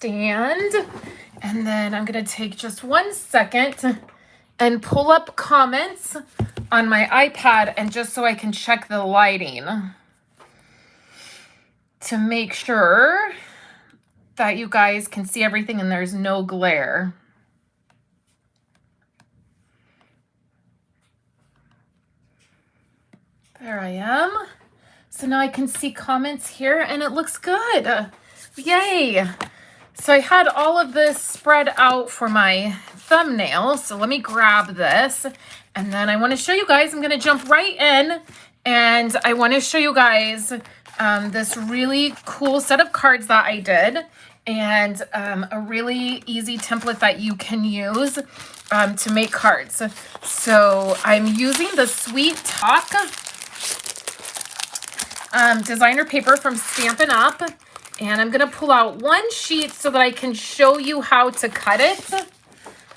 stand. And then I'm going to take just 1 second and pull up comments on my iPad, and just so I can check the lighting to make sure that you guys can see everything and there's no glare. There I am. So now I can see comments here and it looks good. Yay. So I had all of this spread out for my thumbnail. So let me grab this. And then I want to show you guys, I'm going to jump right in. And I want to show you guys this really cool set of cards that I did. And a really easy template that you can use to make cards. So I'm using the Sweet Talk designer paper from Stampin' Up. And I'm going to pull out 1 sheet so that I can show you how to cut it.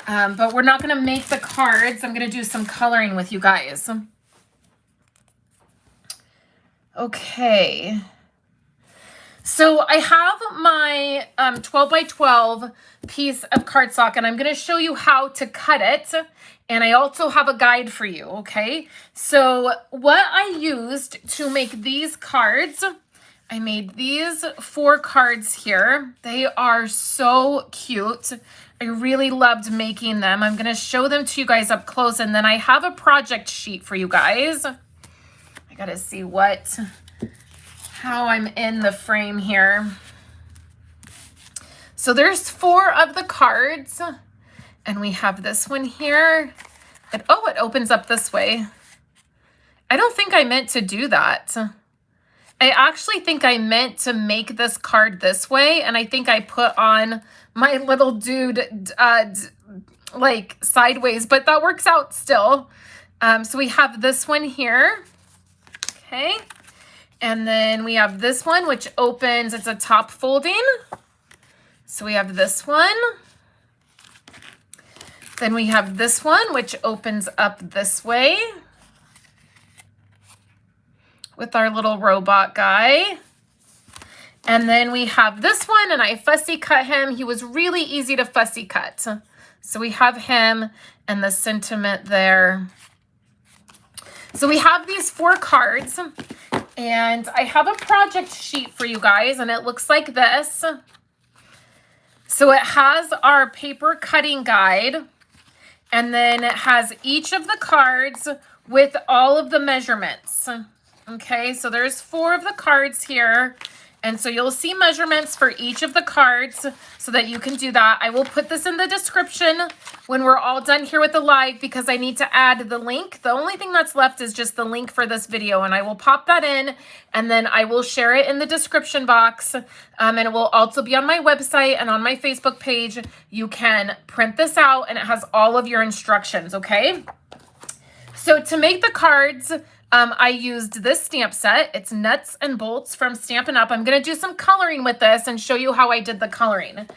But we're not going to make the cards. I'm going to do some coloring with you guys. Okay. So I have my 12 by 12 piece of cardstock, and I'm going to show you how to cut it. And I also have a guide for you, okay? So what I used to make these cards, I made these 4 cards here. They are so cute. I really loved making them. I'm going to show them to you guys up close, and then I have a project sheet for you guys. I got to see how I'm in the frame here. So there's 4 of the cards, and we have this one here. And oh, it opens up this way. I don't think I meant to do that. I actually think I meant to make this card this way, and I think I put on my little dude like sideways, but that works out still. So we have this one here, okay, and then we have this one which opens, it's a top folding. So we have this one. Then we have this one which opens up this way with our little robot guy. And then we have this one, and I fussy cut him. He was really easy to fussy cut. So we have him and the sentiment there. So we have these 4 cards, and I have a project sheet for you guys, and it looks like this. So it has our paper cutting guide, and then it has each of the cards with all of the measurements. Okay, so there's 4 of the cards here. And so you'll see measurements for each of the cards so that you can do that. I will put this in the description when we're all done here with the live, because I need to add the link. The only thing that's left is just the link for this video, and I will pop that in, and then I will share it in the description box. And it will also be on my website and on my Facebook page. You can print this out, and it has all of your instructions, okay? So to make the cards, I used this stamp set. It's Nuts and Bolts from Stampin' Up. I'm going to do some coloring with this and show you how I did the coloring.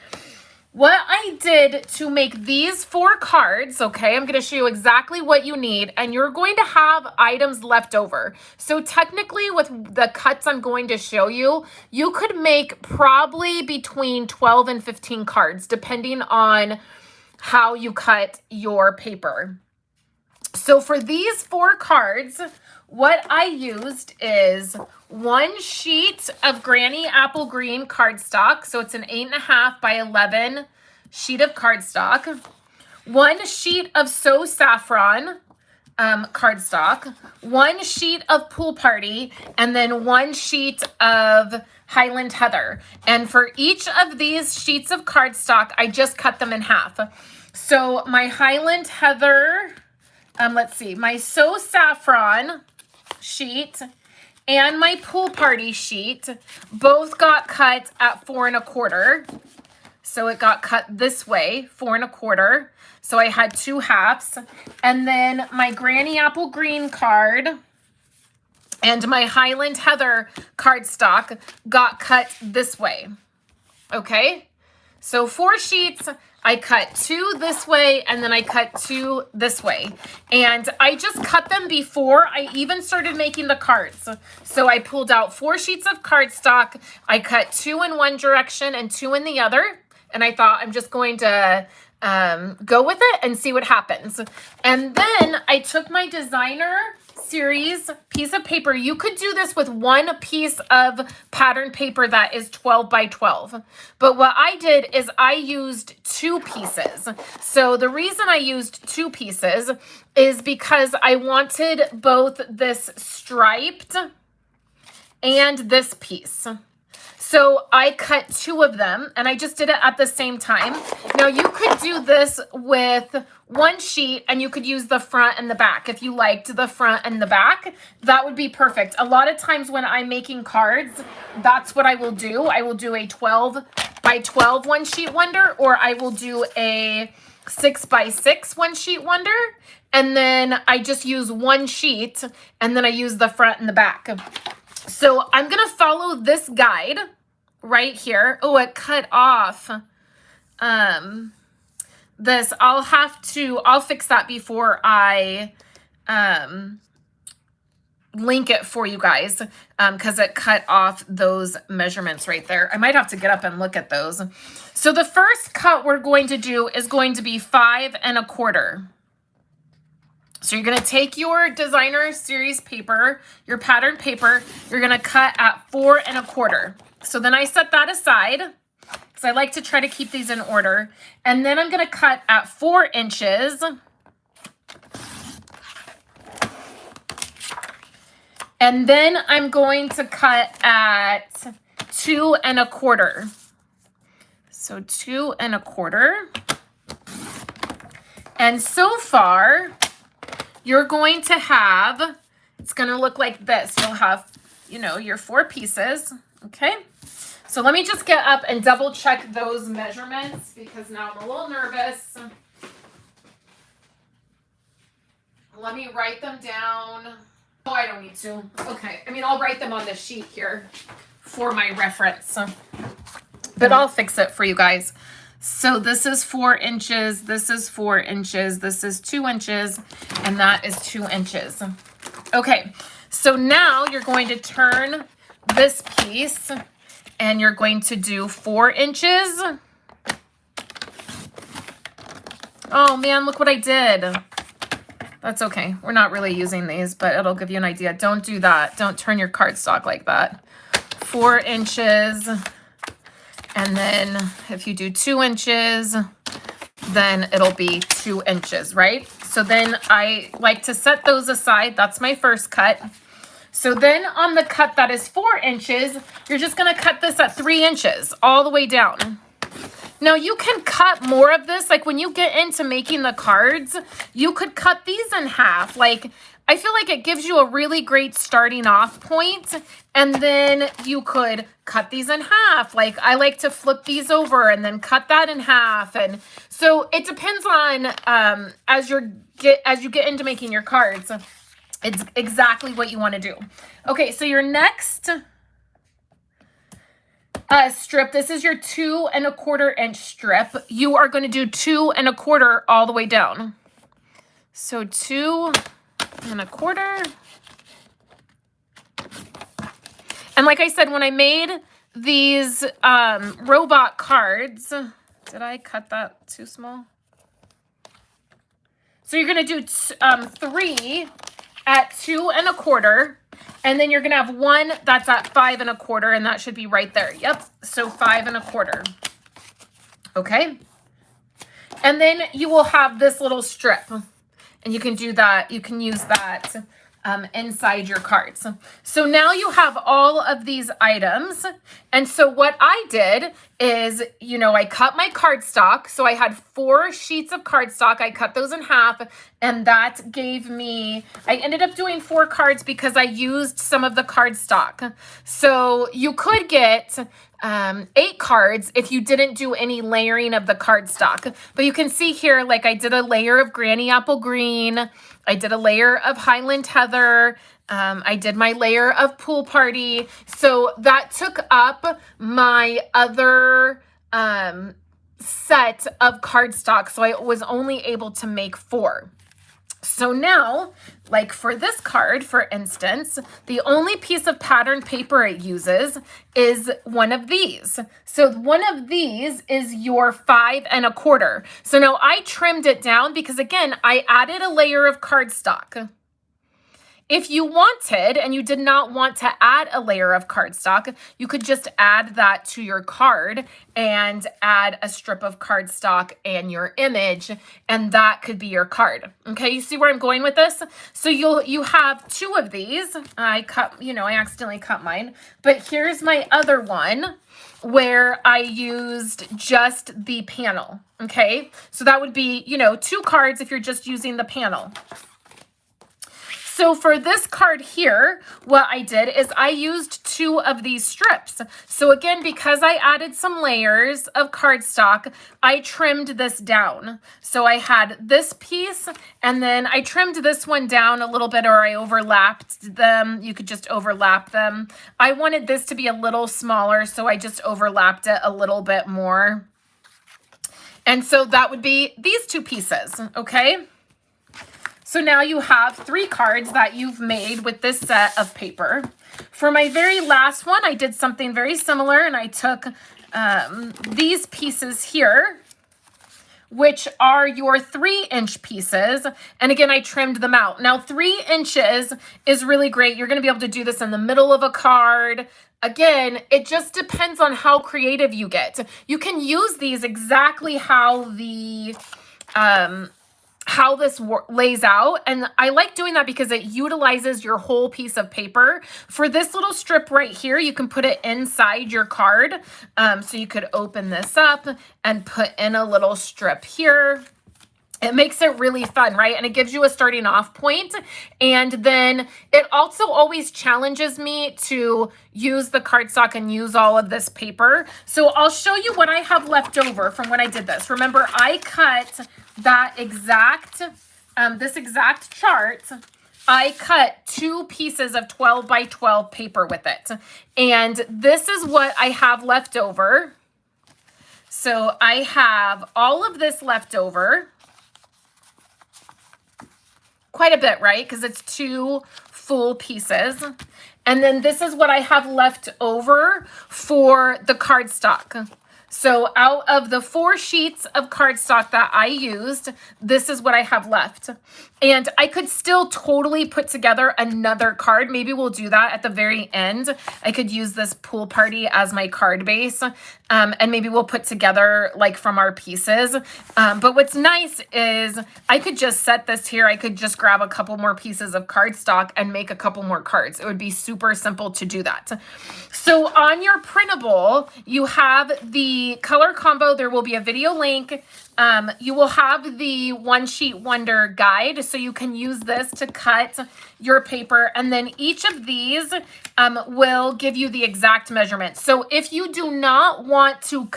What I did to make these 4 cards, okay, I'm going to show you exactly what you need, and you're going to have items left over. So technically with the cuts I'm going to show you, you could make probably between 12 and 15 cards, depending on how you cut your paper. So for these 4 cards, what I used is 1 sheet of Granny Apple Green cardstock. So it's an 8.5 by 11 sheet of cardstock. 1 sheet of So Saffron cardstock. 1 sheet of Pool Party. And then 1 sheet of Highland Heather. And for each of these sheets of cardstock, I just cut them in half. So my Highland Heather, let's see, my So Saffron sheet and my Pool Party sheet both got cut at 4 1/4. So it got cut this way, 4 1/4. So I had 2 halves. And then my Granny Apple Green card and my Highland Heather cardstock got cut this way. Okay, so 4 sheets. I cut 2 this way, and then I cut 2 this way. And I just cut them before I even started making the cards. So I pulled out 4 sheets of cardstock. I cut 2 in one direction and 2 in the other. And I thought I'm just going to go with it and see what happens. And then I took my designer series piece of paper. You could do this with one piece of pattern paper that is 12 by 12. But what I did is I used 2 pieces. So the reason I used 2 pieces is because I wanted both this striped and this piece. So I cut 2 of them and I just did it at the same time. Now you could do this with 1 sheet and you could use the front and the back. If you liked the front and the back, that would be perfect. A lot of times when I'm making cards, that's what I will do. I will do a 12 by 12 one sheet wonder, or I will do a 6 by 6 one sheet wonder. And then I just use 1 sheet and then I use the front and the back. So I'm going to follow this guide right here. Oh, it cut off this. I'll fix that before I link it for you guys, because it cut off those measurements right there. I might have to get up and look at those. So the first cut we're going to do is going to be 5 1/4. So you're going to take your designer series paper, your pattern paper, you're going to cut at 4 1/4. So then I set that aside because I like to try to keep these in order. And then I'm going to cut at 4 inches. And then I'm going to cut at 2 1/4. So 2 1/4. And so far, you're going to have, it's going to look like this. You'll have, your 4 pieces. Okay. So let me just get up and double check those measurements because now I'm a little nervous. Let me write them down. Oh, I don't need to. Okay. I'll write them on the sheet here for my reference, but I'll fix it for you guys. So this is 4 inches, this is 4 inches, this is 2 inches, and that is 2 inches. Okay, so now you're going to turn this piece and you're going to do 4 inches. Oh man, look what I did. That's okay. We're not really using these, but it'll give you an idea. Don't do that. Don't turn your cardstock like that. 4 inches. And then if you do 2 inches, then it'll be 2 inches, right? So then I like to set those aside. That's my first cut. So then on the cut that is 4 inches, you're just going to cut this at 3 inches all the way down. Now you can cut more of this. Like when you get into making the cards, you could cut these in half. Like I feel like it gives you a really great starting off point. And then you could cut these in half. Like I like to flip these over and then cut that in half. And so it depends on as you get into making your cards, it's exactly what you want to do. Okay, so your next strip, this is your 2 1/4 inch strip. You are going to do 2 1/4 all the way down. So 2 1/4. And like I said, when I made these robot cards, did I cut that too small? So you're going to do 3 at 2 1/4. And then you're going to have 1 that's at 5 1/4, and that should be right there. Yep. So 5 1/4. Okay. And then you will have this little strip, and you can do that. You can use that inside your cards. So now you have all of these items. And so what I did is, I cut my cardstock. So I had 4 sheets of cardstock. I cut those in half, and that gave me, I ended up doing 4 cards because I used some of the cardstock. So you could get 8 cards if you didn't do any layering of the cardstock. But you can see here, like I did a layer of Granny Apple Green. I did a layer of Highland Heather. I did my layer of Pool Party. So that took up my other set of cardstock. So I was only able to make 4. So now, like for this card, for instance, the only piece of pattern paper it uses is one of these. So one of these is your 5 1/4. So now I trimmed it down because again, I added a layer of cardstock. If you wanted and you did not want to add a layer of cardstock, you could just add that to your card and add a strip of cardstock and your image, and that could be your card. Okay, you see where I'm going with this? So you have 2 of these. I accidentally cut mine, but here's my other one where I used just the panel. Okay, so that would be, 2 cards if you're just using the panel. So for this card here, what I did is I used 2 of these strips. So again, because I added some layers of cardstock, I trimmed this down. So I had this piece, and then I trimmed this one down a little bit, or I overlapped them. You could just overlap them. I wanted this to be a little smaller, so I just overlapped it a little bit more. And so that would be these 2 pieces, okay? So now you have 3 cards that you've made with this set of paper. For my very last one, I did something very similar, and I took these pieces here, which are your 3-inch pieces. And again, I trimmed them out. Now 3 inches is really great. You're gonna be able to do this in the middle of a card. Again, it just depends on how creative you get. You can use these exactly how this lays out. And I like doing that because it utilizes your whole piece of paper. For this little strip right here, you can put it inside your card. So you could open this up and put in a little strip here. It makes it really fun, right? And it gives you a starting off point. And then it also always challenges me to use the cardstock and use all of this paper. So I'll show you what I have left over from when I did this. Remember, I cut that exact, this exact chart. I cut 2 pieces of 12 by 12 paper with it. And this is what I have left over. So I have all of this left over. Quite a bit, right? Because it's 2 full pieces. And then this is what I have left over for the cardstock. So out of the 4 sheets of cardstock that I used, this is what I have left. And I could still totally put together another card. Maybe we'll do that at the very end. I could use this pool party as my card base. And maybe we'll put together like from our pieces. But what's nice is I could just set this here. I could just grab a couple more pieces of cardstock and make a couple more cards. It would be super simple to do that. So on your printable, you have the color combo. There will be a video link. You will have the One Sheet Wonder guide, so you can use this to cut your paper. And then each of these will give you the exact measurement. So if you do not want to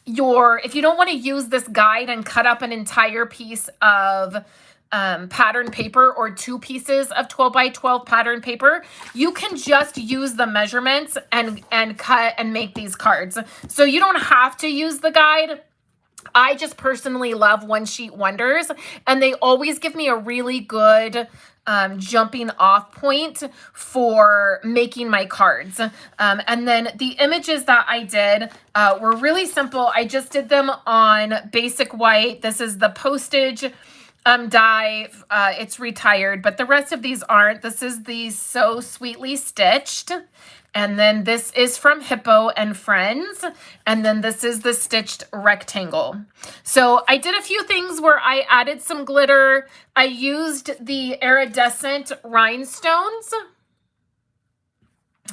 if you don't want to use this guide and cut up an entire piece of pattern paper or 2 pieces of 12 by 12 pattern paper, you can just use the measurements and cut and make these cards. So you don't have to use the guide. I just personally love One Sheet Wonders, and they always give me a really good jumping off point for making my cards. And then the images that I did were really simple. I just did them on basic white. This is the postage die. It's retired, but the rest of these aren't. This is the So Sweetly Stitched. And then this is from Hippo and Friends. And then this is the stitched rectangle. So I did a few things where I added some glitter. I used the iridescent rhinestones.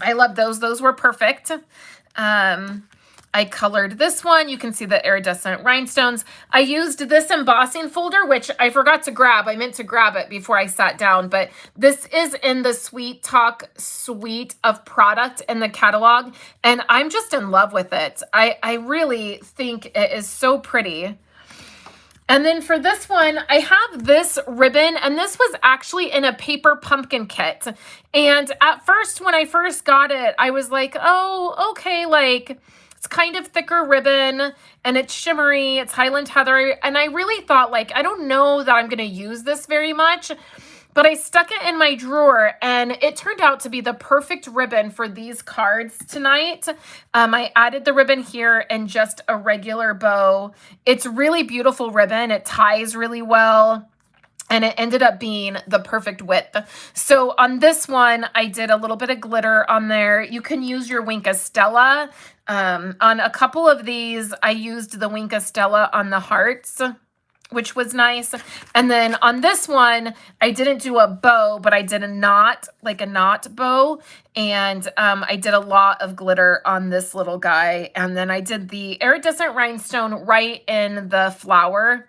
I love those. Those were perfect. I colored this one. You can see the iridescent rhinestones. I used this embossing folder, which I forgot to grab. I meant to grab it before I sat down, but this is in the Sweet Talk suite of product in the catalog, and I'm just in love with it. I really think it is so pretty. And then for this one, I have this ribbon, and this was actually in a paper pumpkin kit. And at first, when I first got it, I was like, oh, okay, like, It's kind of thicker ribbon and it's shimmery, it's Highland Heather. And I really thought, like, I don't know that I'm going to use this very much, but I stuck it in my drawer and it turned out to be the perfect ribbon for these cards tonight. I added the ribbon here and just a regular bow. It's really beautiful ribbon. It ties really well. And it ended up being the perfect width. So on this one, I did a little bit of glitter on there. You can use your Wink of Stella. On a couple of these, I used the Wink of Stella on the hearts, which was nice. And then on this one, I didn't do a bow, but I did a knot, like a knot bow. And I did a lot of glitter on this little guy. And then I did the iridescent rhinestone right in the flower.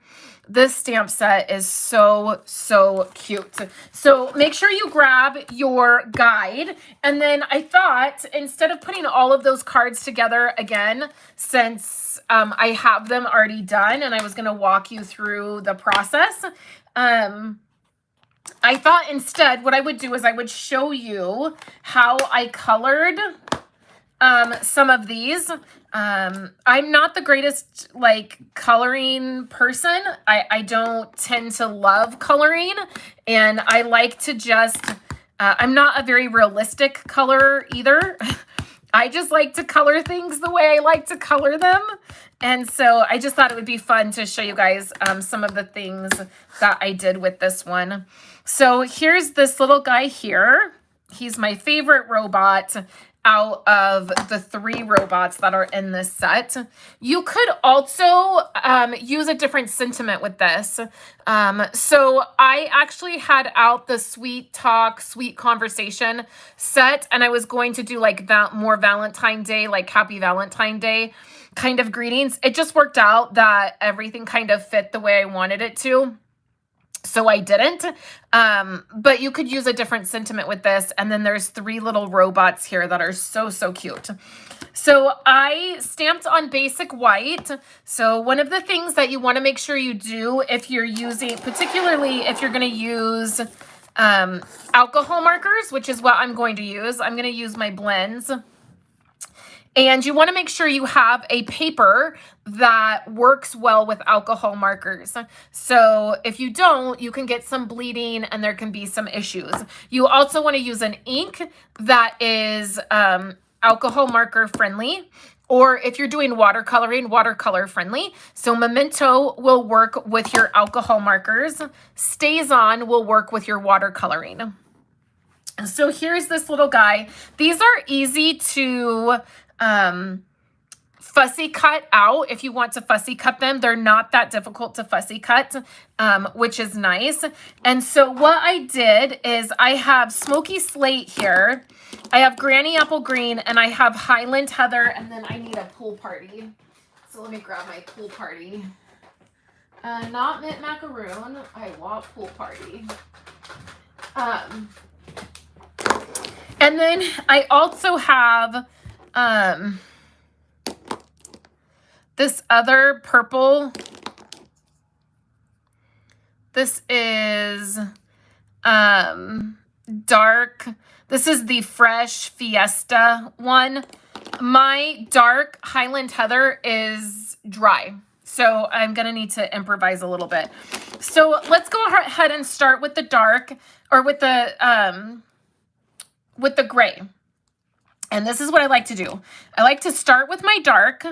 This stamp set is so, so cute. So make sure you grab your guide. And then I thought, instead of putting all of those cards together again, since I have them already done and I was going to walk you through the process, I thought instead what I would do is I would show you how I colored some of these. I'm not the greatest like coloring person. I don't tend to love coloring, and I like to just, I'm not a very realistic colorer either. I just like to color things the way I like to color them. And so I just thought it would be fun to show you guys some of the things that I did with this one. So here's this little guy here. He's my favorite robot out of the 3 robots that are in this set. You could also use a different sentiment with this. So I actually had out the Sweet Talk, Sweet Conversation set, and I was going to do like that more Valentine Day, like Happy Valentine Day kind of greetings. It just worked out that everything kind of fit the way I wanted it to. So I didn't, but you could use a different sentiment with this. And then there's 3 little robots here that are so, so cute. So I stamped on basic white. So one of the things that you want to make sure you do if you're using, particularly if you're going to use alcohol markers, which is what I'm going to use. I'm going to use my blends. And you want to make sure you have a paper that works well with alcohol markers. So if you don't, you can get some bleeding and there can be some issues. You also want to use an ink that is alcohol marker friendly, or if you're doing watercoloring, watercolor friendly. So Memento will work with your alcohol markers. Stays On will work with your watercoloring. So here's this little guy. These are easy to fussy cut out if you want to fussy cut them. They're not that difficult to fussy cut, which is nice. And so what I did is I have Smoky Slate here. I have Granny Apple Green, and I have Highland Heather, and then I need a Pool Party. So let me grab my Pool Party. Not Mint Macaroon. I want Pool Party. And then I also have this other purple. This is dark. This is the Fresh Fiesta one. My dark Highland Heather is dry, so I'm gonna need to improvise a little bit. So let's go ahead and start with the dark, or with the gray. And this is what I like to do. I like to start with my dark.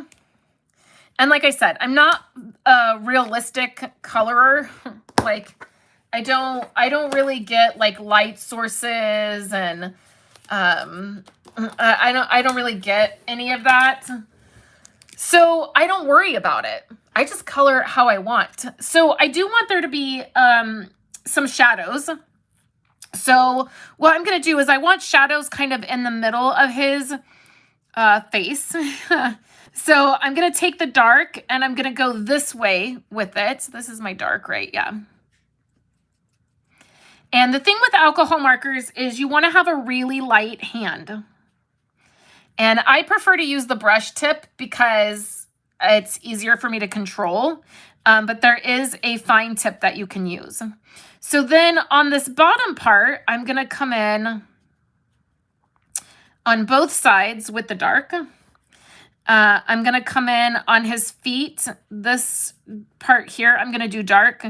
And like I said, I'm not a realistic colorer. Like I don't really get like light sources, and I don't really get any of that. So I don't worry about it. I just color it how I want. So I do want there to be some shadows. So what I'm going to do is I want shadows kind of in the middle of his face. So I'm going to take the dark and I'm going to go this way with it. This is my dark, right? Yeah. And the thing with alcohol markers is you want to have a really light hand. And I prefer to use the brush tip because it's easier for me to control. But there is a fine tip that you can use. So then on this bottom part, I'm going to come in on both sides with the dark. I'm going to come in on his feet. This part here, I'm going to do dark.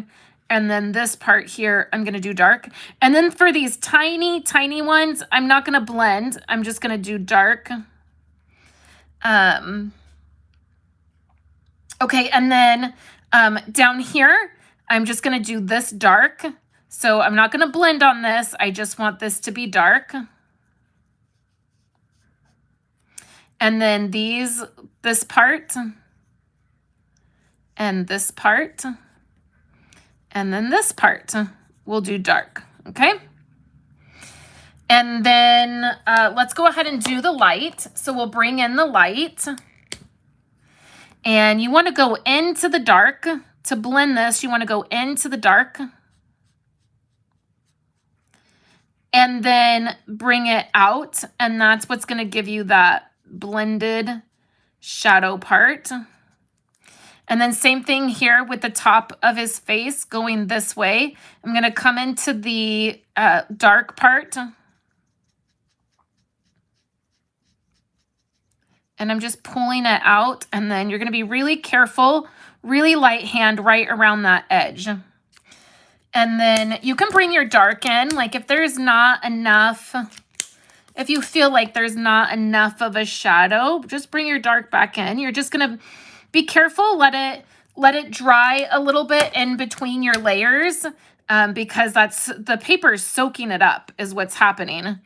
And then this part here, I'm going to do dark. And then for these tiny, tiny ones, I'm not going to blend. I'm just going to do dark. Okay, and then down here, I'm just going to do this dark. So I'm not going to blend on this. I just want this to be dark. And then this part, and this part, and then this part, we'll do dark, okay? And then let's go ahead and do the light. So we'll bring in the light. And you want to go into the dark. To blend this, you want to go into the dark. And then bring it out. And that's what's going to give you that blended shadow part. And then same thing here with the top of his face going this way. I'm going to come into the dark part. And I'm just pulling it out, and then you're going to be really careful, really light hand right around that edge. And then you can bring your dark in, like if there's not enough, if you feel like there's not enough of a shadow, just bring your dark back in. You're just going to be careful, let it dry a little bit in between your layers, because that's the paper's soaking it up is what's happening.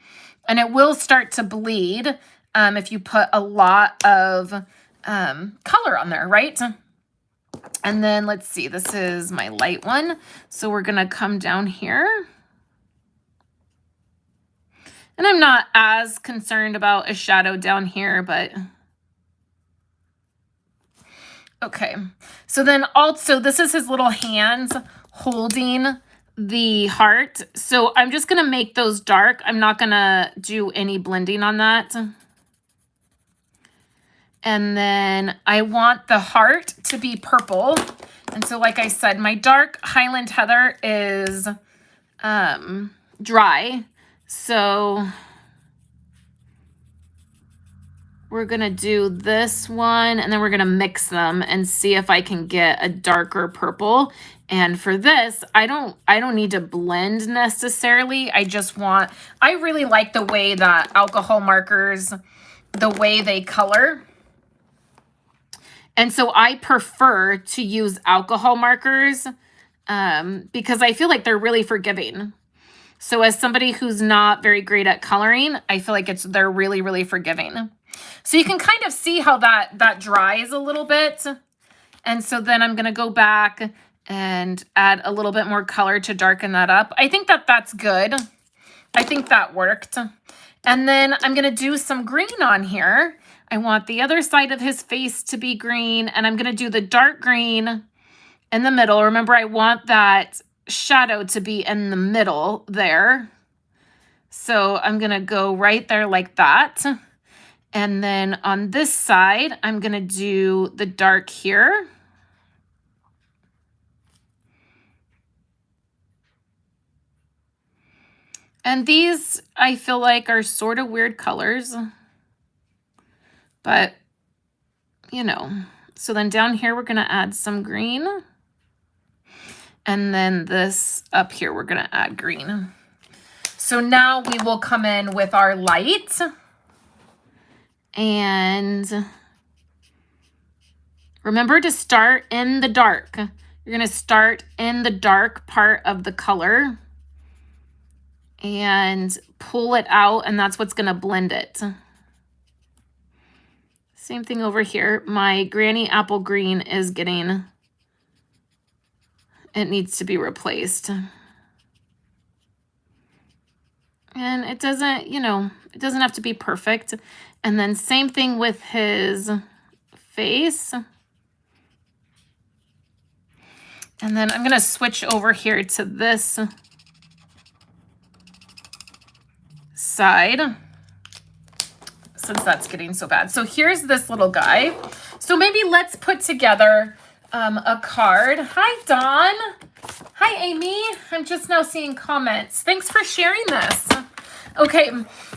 And it will start to bleed if you put a lot of color on there, right? And then let's see, this is my light one. So we're gonna come down here. And I'm not as concerned about a shadow down here, but okay. So then also, this is his little hands holding the heart. So I'm just gonna make those dark. I'm not gonna do any blending on that. And then I want the heart to be purple. And so like I said, my dark Highland Heather is dry. So we're going to do this one, and then we're going to mix them and see if I can get a darker purple. And for this, I don't need to blend necessarily. I really like the way that alcohol markers, the way they color. And so I prefer to use alcohol markers because I feel like they're really forgiving. So as somebody who's not very great at coloring, I feel like they're really, really forgiving. So you can kind of see how that dries a little bit. And so then I'm going to go back and add a little bit more color to darken that up. I think that's good. I think that worked. And then I'm going to do some green on here. I want the other side of his face to be green, and I'm going to do the dark green in the middle. Remember, I want that shadow to be in the middle there. So I'm going to go right there like that. And then on this side, I'm going to do the dark here. And these, I feel like, are sort of weird colors. But, you know. So then down here, we're going to add some green. And then this up here, we're going to add green. So now we will come in with our light. And remember to start in the dark. You're going to start in the dark part of the color and pull it out, and that's what's going to blend it. Same thing over here. My Granny Apple Green is getting, it needs to be replaced. And it doesn't, you know, it doesn't have to be perfect. And then same thing with his face. And then I'm going to switch over here to this side since that's getting so bad. So here's this little guy. So maybe let's put together a card. Hi, Dawn. Hi, Amy. I'm just now seeing comments. Thanks for sharing this. Okay,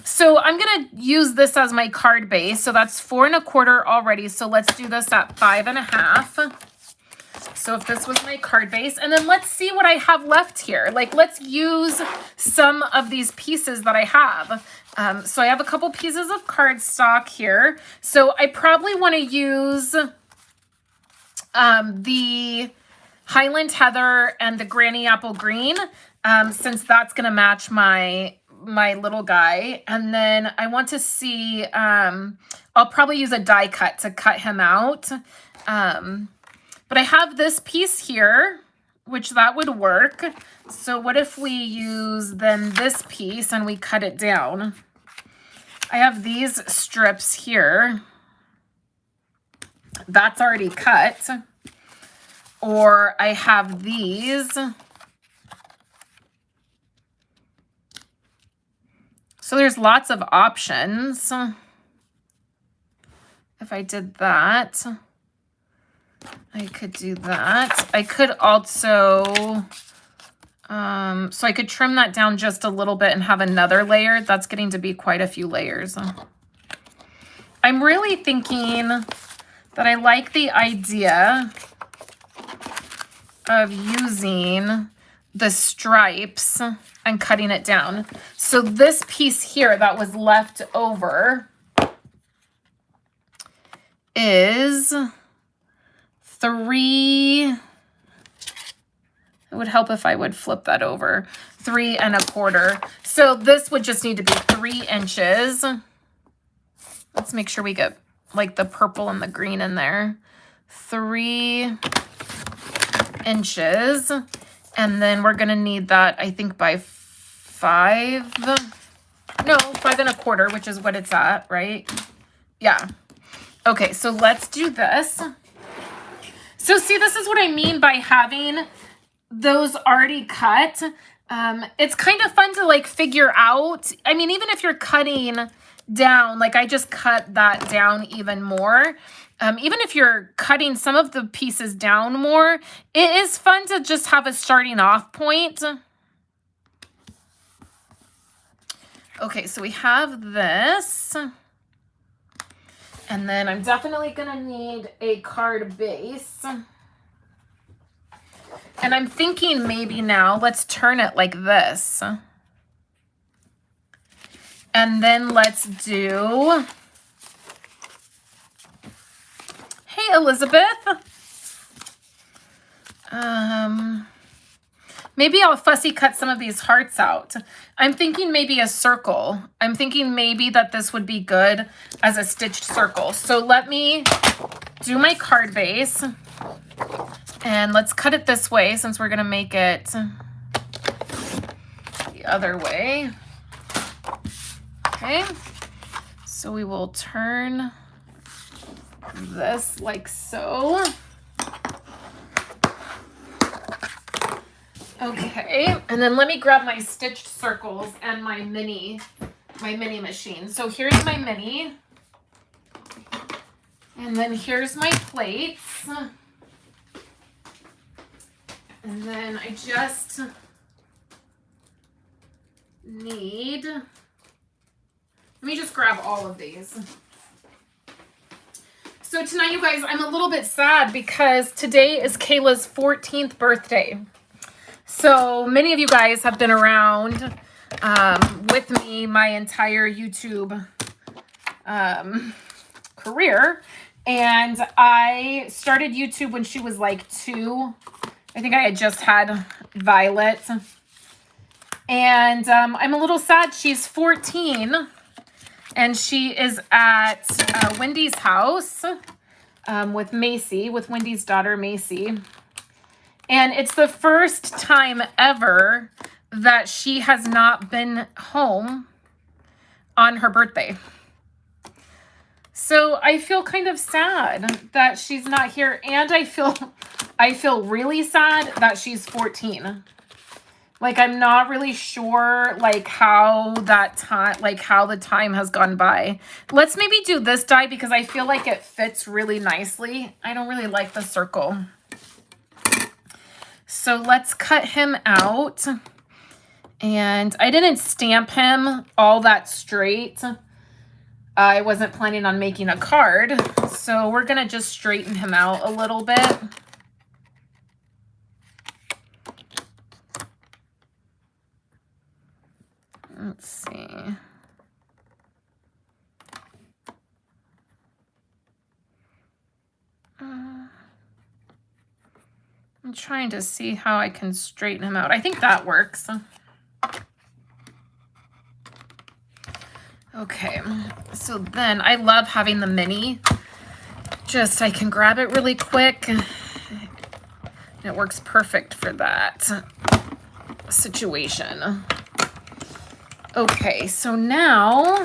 so I'm gonna use this as my card base. So that's 4 1/4 already. So let's do this at 5 1/2. So if this was my card base, and then let's see what I have left here. Like, let's use some of these pieces that I have. So I have a couple pieces of cardstock here. So I probably want to use the Highland Heather and the Granny Apple Green, since that's going to match my little guy. And then I want to see, I'll probably use a die cut to cut him out. But I have this piece here, which that would work. So what if we use then this piece and we cut it down? I have these strips here. That's already cut. Or I have these. So there's lots of options. If I did that, I could do that. I could also, so I could trim that down just a little bit and have another layer. That's getting to be quite a few layers. I'm really thinking that I like the idea of using the stripes and cutting it down. So this piece here that was left over is 3, it would help if I would flip that over, 3 1/4. So this would just need to be 3 inches. Let's make sure we get like the purple and the green in there. 3 inches. And then we're gonna need that, I think, by 5 1/4, which is what it's at, right? Yeah. Okay, so let's do this. So see, this is what I mean by having those already cut. It's kind of fun to like figure out. I mean, even if you're cutting down, like I just cut that down even more. Even if you're cutting some of the pieces down more, it is fun to just have a starting off point. Okay, so we have this. And then I'm definitely gonna need a card base. And I'm thinking maybe now, let's turn it like this. And then let's do, hey, Elizabeth. Maybe I'll fussy cut some of these hearts out. I'm thinking maybe a circle. I'm thinking maybe that this would be good as a stitched circle. So let me do my card base. And let's cut it this way since we're gonna make it the other way. Okay, so we will turn this like so. Okay, and then let me grab my stitched circles and my mini machine. So here's my mini, and then here's my plates. And then I just need, let me just grab all of these. So tonight, you guys, I'm a little bit sad because today is Kayla's 14th birthday. So many of you guys have been around with me my entire YouTube career. And I started YouTube when she was like 2. I think I had just had Violet. And I'm a little sad. She's 14. And she is at Wendy's house with Macy, with Wendy's daughter, Macy. And it's the first time ever that she has not been home on her birthday. So I feel kind of sad that she's not here. And I feel really sad that she's 14. Like, I'm not really sure, like, how that time, like, how the time has gone by. Let's maybe do this die because I feel like it fits really nicely. I don't really like the circle. So let's cut him out. And I didn't stamp him all that straight. I wasn't planning on making a card, so we're gonna just straighten him out a little bit. Let's see. I'm trying to see how I can straighten him out. I think that works. Okay, so then I love having the mini. Just, I can grab it really quick. It works perfect for that situation. Okay, so now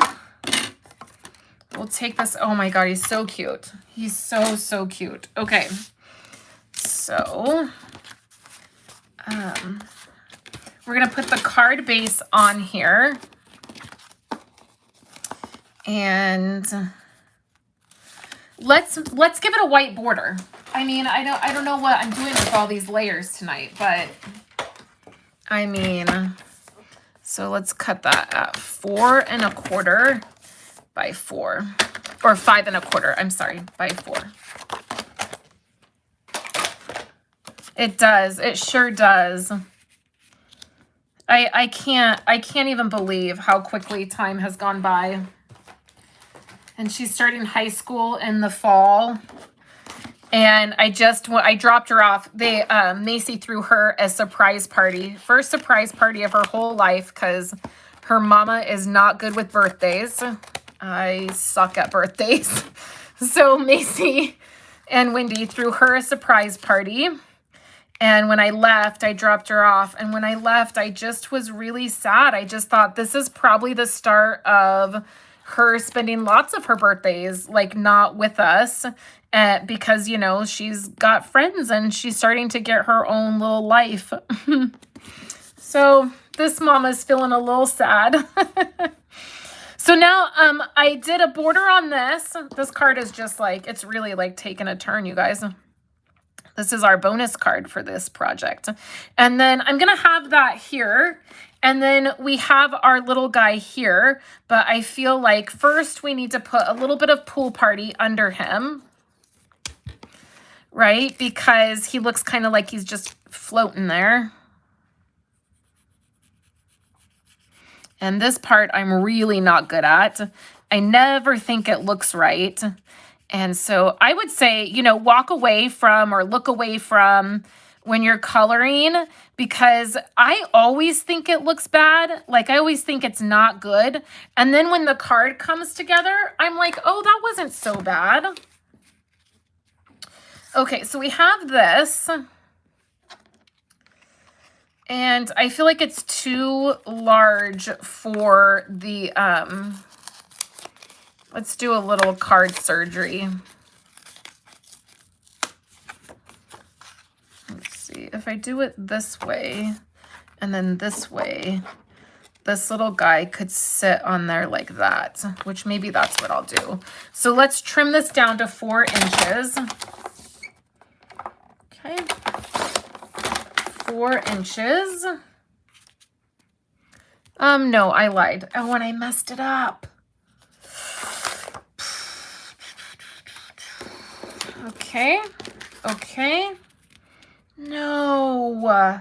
we'll take this. Oh my God, he's so cute. He's so, so cute. Okay, so we're gonna put the card base on here. And let's give it a white border. I mean, I don't know what I'm doing with all these layers tonight, but I mean, so let's cut that at 4 1/4 by 4, or 5 1/4. I'm sorry, by 4. It does. It sure does. I can't even believe how quickly time has gone by. And she's starting high school in the fall. And I dropped her off. Macy threw her a surprise party. First surprise party of her whole life, because her mama is not good with birthdays. I suck at birthdays. So Macy and Wendy threw her a surprise party. And when I left, I dropped her off. And when I left, I just was really sad. I just thought this is probably the start of her spending lots of her birthdays, like, not with us, because, you know, she's got friends and she's starting to get her own little life. So this mama's feeling a little sad. So now I did a border on this. This card is just like, it's really like taking a turn, you guys. This is our bonus card for this project. And then I'm going to have that here. And then we have our little guy here. But I feel like first we need to put a little bit of pool party under him. Right? Because he looks kind of like he's just floating there. And this part I'm really not good at. I never think it looks right. And so I would say, you know, walk away from or look away from when you're coloring, because I always think it looks bad. Like, I always think it's not good. And then when the card comes together, I'm like, oh, that wasn't so bad. Okay, so we have this. And I feel like it's too large for the, let's do a little card surgery. Let's see, if I do it this way and then this way, this little guy could sit on there like that, which maybe that's what I'll do. So let's trim this down to 4 inches. Okay. 4 inches. No, I lied. Oh, and I messed it up. Okay. Okay. No.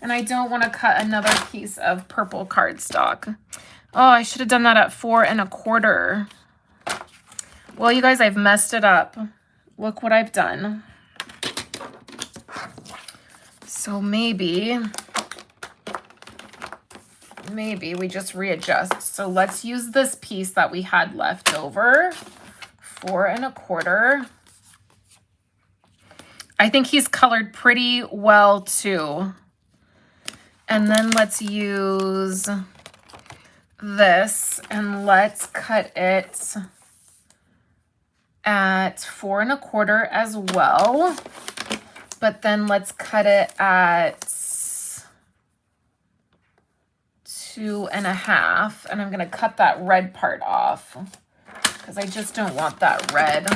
And I don't want to cut another piece of purple cardstock. Oh, I should have done that at 4 1/4. Well, you guys, I've messed it up. Look what I've done. So maybe we just readjust. So let's use this piece that we had left over, 4 1/4. I think he's colored pretty well too. And then let's use this and let's cut it at 4 1/4 as well. But then let's cut it at 2 1/2. And I'm going to cut that red part off because I just don't want that red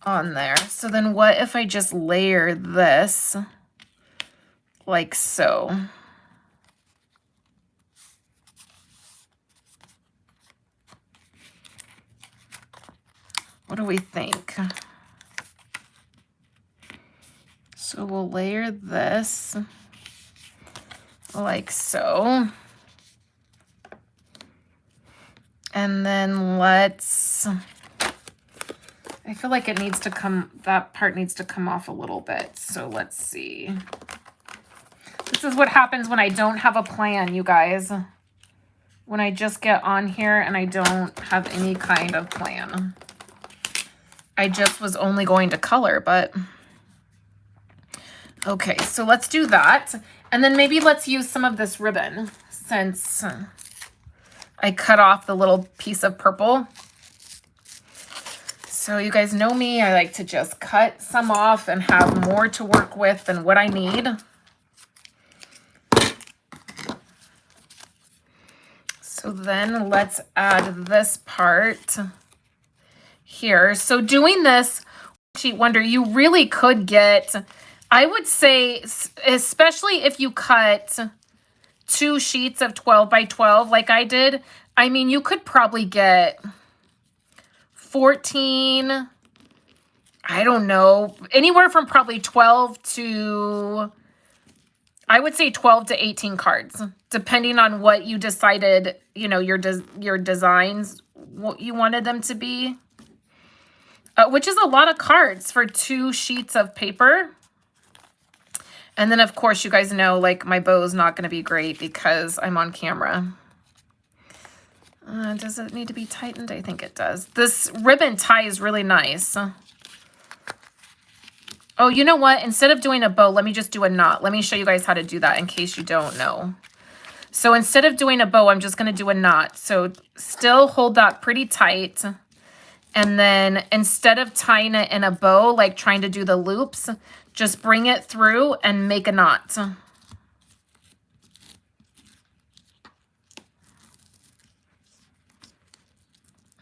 on there. So then what if I just layer this like so? What do we think? So we'll layer this like so. And then let's, I feel like it needs to come, that part needs to come off a little bit. So let's see. This is what happens when I don't have a plan, you guys. When I just get on here and I don't have any kind of plan. I just was only going to color, but okay, so let's do that. And then maybe let's use some of this ribbon since I cut off the little piece of purple. So you guys know me, I like to just cut some off and have more to work with than what I need. So then let's add this part here. So doing this sheet wonder, you really could get, I would say, especially if you cut 2 sheets of 12 by 12 like I did, I mean, you could probably get 14, I don't know, anywhere from probably 12 to, I would say 12 to 18 cards, depending on what you decided, you know, your designs, what you wanted them to be. Which is a lot of cards for 2 sheets of paper. And then, of course, you guys know, like, my bow is not going to be great because I'm on camera. Does it need to be tightened? I think it does. This ribbon tie is really nice. Oh, you know what? Instead of doing a bow, let me just do a knot. Let me show you guys how to do that in case you don't know. So instead of doing a bow, I'm just going to do a knot. So still hold that pretty tight. And then instead of tying it in a bow, like trying to do the loops, just bring it through and make a knot.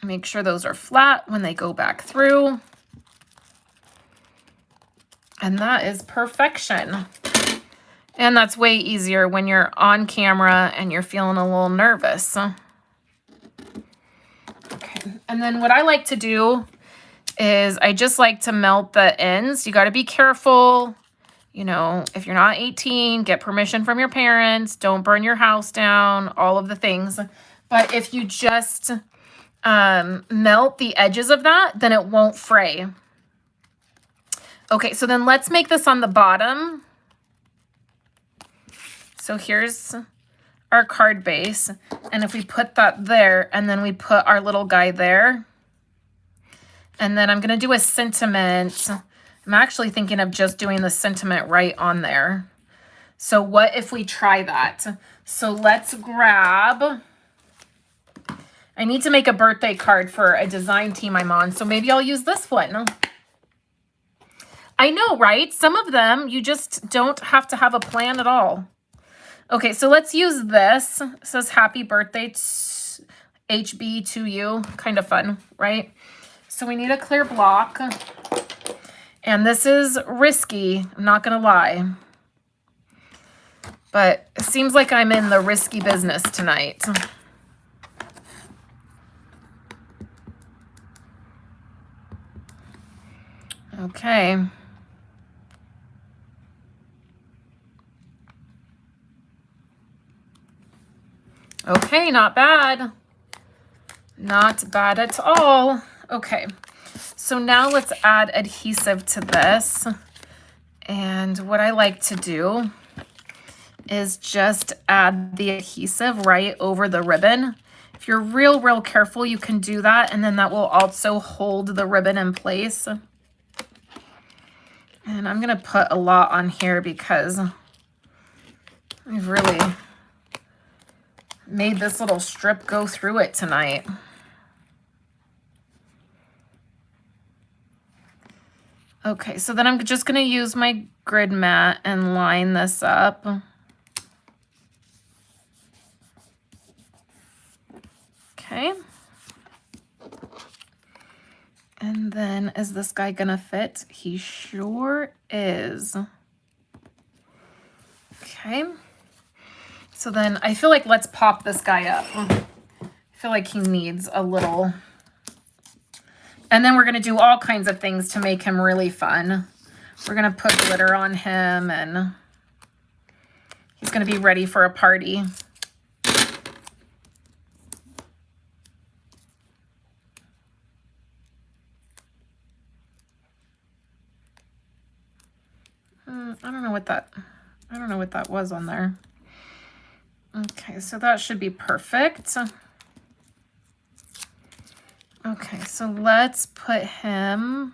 Make sure those are flat when they go back through. And that is perfection. And that's way easier when you're on camera and you're feeling a little nervous. Okay, and then what I like to do is I just like to melt the ends. You got to be careful. You know, if you're not 18, get permission from your parents. Don't burn your house down, all of the things. But if you just melt the edges of that, then it won't fray. Okay, so then let's make this on the bottom. So here's our card base. And if we put that there, and then we put our little guy there. And then I'm going to do a sentiment. I'm actually thinking of just doing the sentiment right on there. So what if we try that? So let's grab, I need to make a birthday card for a design team I'm on. So maybe I'll use this one. I know, right? Some of them, you just don't have to have a plan at all. Okay, so let's use this. It says happy birthday HB to you. Kind of fun, right? So we need a clear block. And this is risky, I'm not gonna lie. But it seems like I'm in the risky business tonight. Okay. Okay, not bad. Not bad at all. Okay, so now let's add adhesive to this. And what I like to do is just add the adhesive right over the ribbon. If you're real careful, you can do that, and then that will also hold the ribbon in place. And I'm gonna put a lot on here because I've really made this little strip go through it tonight. Okay, so then I'm just gonna use my grid mat and line this up. Okay. And then is this guy gonna fit? He sure is. Okay. So then I feel like let's pop this guy up. I feel like he needs a little. And then we're going to do all kinds of things to make him really fun. We're going to put glitter on him, and he's going to be ready for a party. I don't know what that was on there. Okay, so that should be perfect. Okay, so let's put him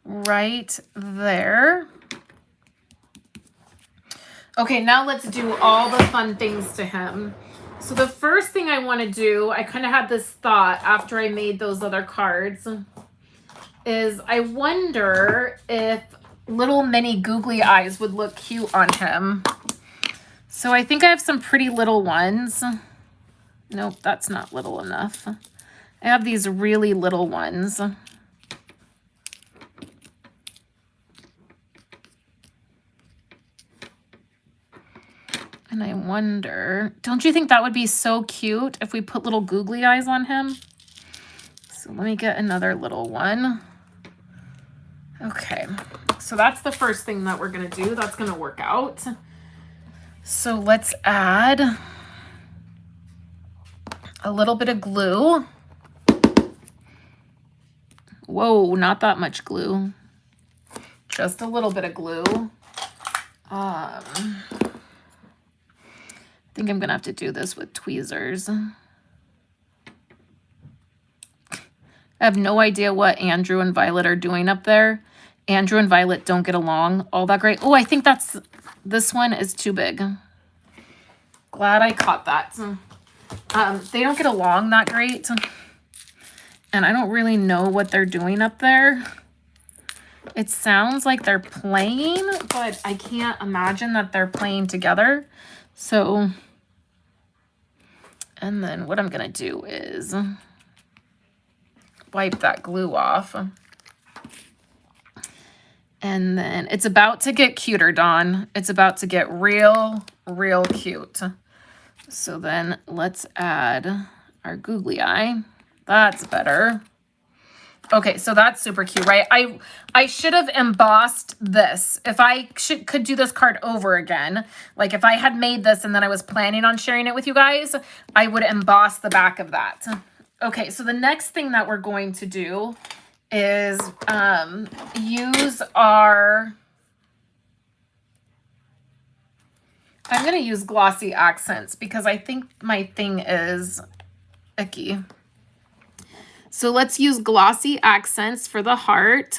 right there. Okay, now let's do all the fun things to him. So the first thing I want to do, I kind of had this thought after I made those other cards, is I wonder if little mini googly eyes would look cute on him. So I think I have some pretty little ones. Nope, that's not little enough. I have these really little ones. And I wonder, don't you think that would be so cute if we put little googly eyes on him? So let me get another little one. Okay, so that's the first thing that we're gonna do. That's gonna work out. So let's add a little bit of glue. Whoa, not that much glue. Just a little bit of glue. I think I'm gonna have to do this with tweezers. I have no idea what Andrew and Violet are doing up there. Andrew and Violet don't get along all that great. Oh, I think this one is too big. Glad I caught that. They don't get along that great. And I don't really know what they're doing up there. It sounds like they're playing, but I can't imagine that they're playing together. So, and then what I'm gonna do is wipe that glue off. And then it's about to get cuter, Dawn. It's about to get real, real cute. So then let's add our googly eye. That's better. Okay, so that's super cute, right? I should have embossed this. If I could do this card over again, like if I had made this and then I was planning on sharing it with you guys, I would emboss the back of that. Okay, so the next thing that we're going to do is use our... I'm going to use glossy accents because I think my thing is icky. So let's use glossy accents for the heart.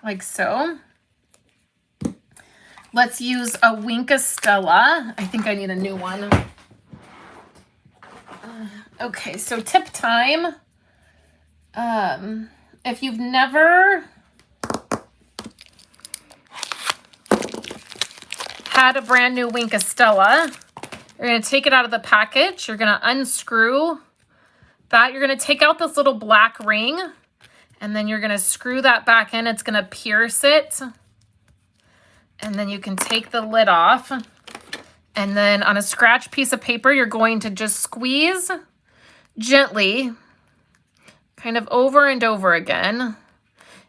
Like so. Let's use a Wink of Stella. I think I need a new one. Okay, so tip time. If you've never had a brand new Wink of Stella, you're going to take it out of the package. You're going to unscrew that. You're going to take out this little black ring, and then you're going to screw that back in. It's going to pierce it. And then you can take the lid off. And then on a scratch piece of paper, you're going to just squeeze gently, kind of over and over again.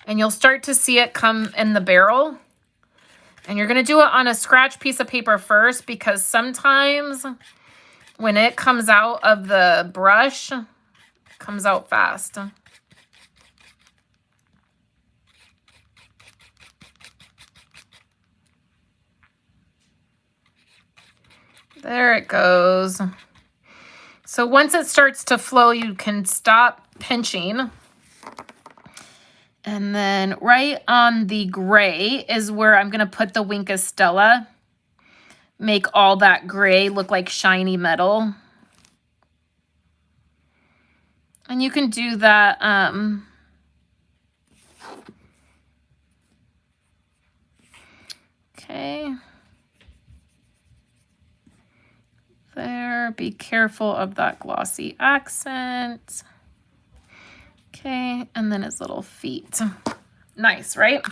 And you'll start to see it come in the barrel. And you're going to do it on a scratch piece of paper first, because sometimes when it comes out of the brush, it comes out fast. There it goes. So once it starts to flow, you can stop pinching. And then right on the gray is where I'm going to put the Wink of Stella. Make all that gray look like shiny metal. And you can do that. Okay. There, be careful of that glossy accent. Okay, and then his little feet. Nice, right?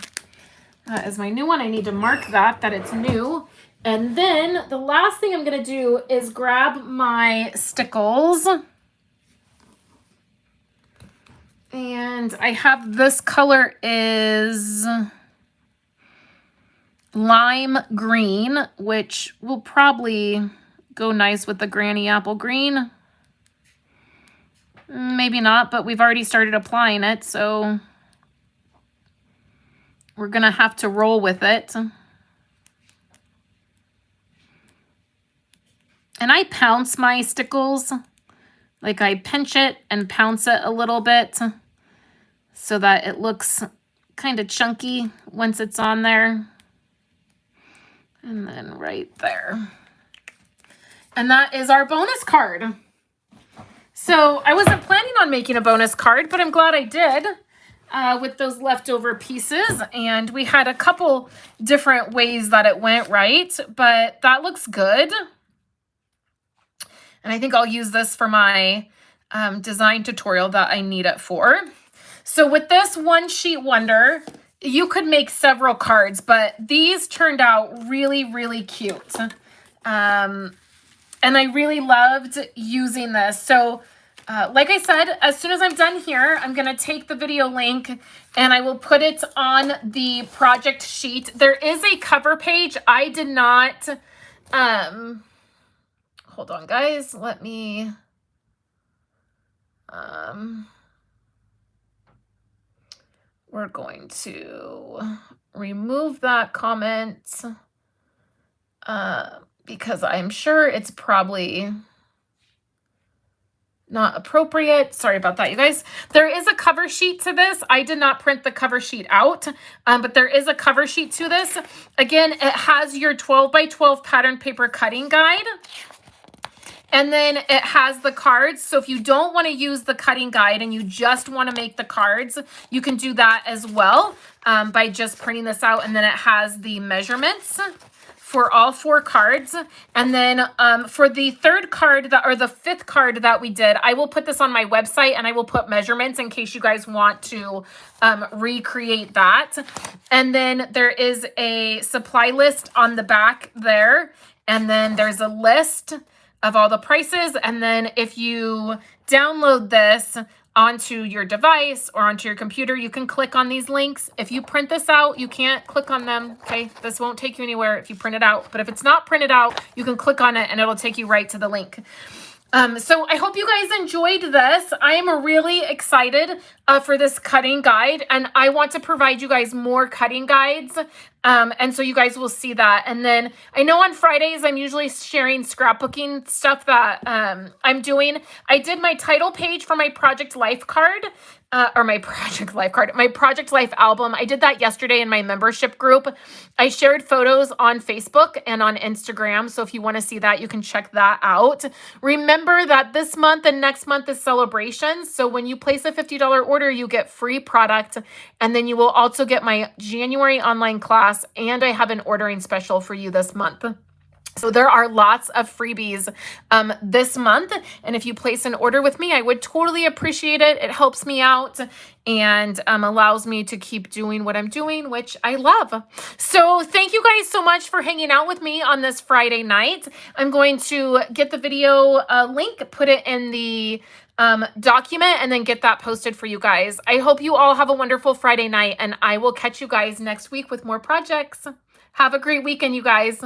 That is my new one. I need to mark that it's new. And then the last thing I'm going to do is grab my stickles. And I have this color is lime green, which will probably go nice with the granny apple green. Maybe not, but we've already started applying it, so we're going to have to roll with it. And I pounce my stickles. Like I pinch it and pounce it a little bit so that it looks kind of chunky once it's on there. And then right there. And that is our bonus card. So I wasn't planning on making a bonus card, but I'm glad I did with those leftover pieces. And we had a couple different ways that it went right, but that looks good. And I think I'll use this for my design tutorial that I need it for. So with this one sheet wonder, you could make several cards, but these turned out really, really cute. And I really loved using this. So like I said, as soon as I'm done here, I'm going to take the video link and I will put it on the project sheet. There is a cover page. I did not, hold on guys, let me, we're going to remove that comment because I'm sure it's probably not appropriate. Sorry about that, you guys. There is a cover sheet to this. I did not print the cover sheet out, but there is a cover sheet to this. Again, it has your 12 by 12 pattern paper cutting guide. And then it has the cards. So if you don't want to use the cutting guide and you just want to make the cards, you can do that as well by just printing this out. And then it has the measurements for all 4 cards. And then for the third card or the 5th card that we did, I will put this on my website and I will put measurements in case you guys want to recreate that. And then there is a supply list on the back there. And then there's a list of all the prices. And then if you download this onto your device or onto your computer, you can click on these links. If you print this out, you can't click on them. Okay. This won't take you anywhere if you print it out, but if it's not printed out, you can click on it and it'll take you right to the link. So I hope you guys enjoyed this. I am really excited for this cutting guide, and I want to provide you guys more cutting guides. And so you guys will see that. And then I know on Fridays, I'm usually sharing scrapbooking stuff that I'm doing. I did my title page for my Project Life card. My Project Life album. I did that yesterday in my membership group. I shared photos on Facebook and on Instagram. So if you want to see that, you can check that out. Remember that this month and next month is celebrations. So when you place a $50 order, you get free product. And then you will also get my January online class. And I have an ordering special for you this month. So there are lots of freebies this month. And if you place an order with me, I would totally appreciate it. It helps me out and allows me to keep doing what I'm doing, which I love. So thank you guys so much for hanging out with me on this Friday night. I'm going to get the video link, put it in the document, and then get that posted for you guys. I hope you all have a wonderful Friday night, and I will catch you guys next week with more projects. Have a great weekend, you guys.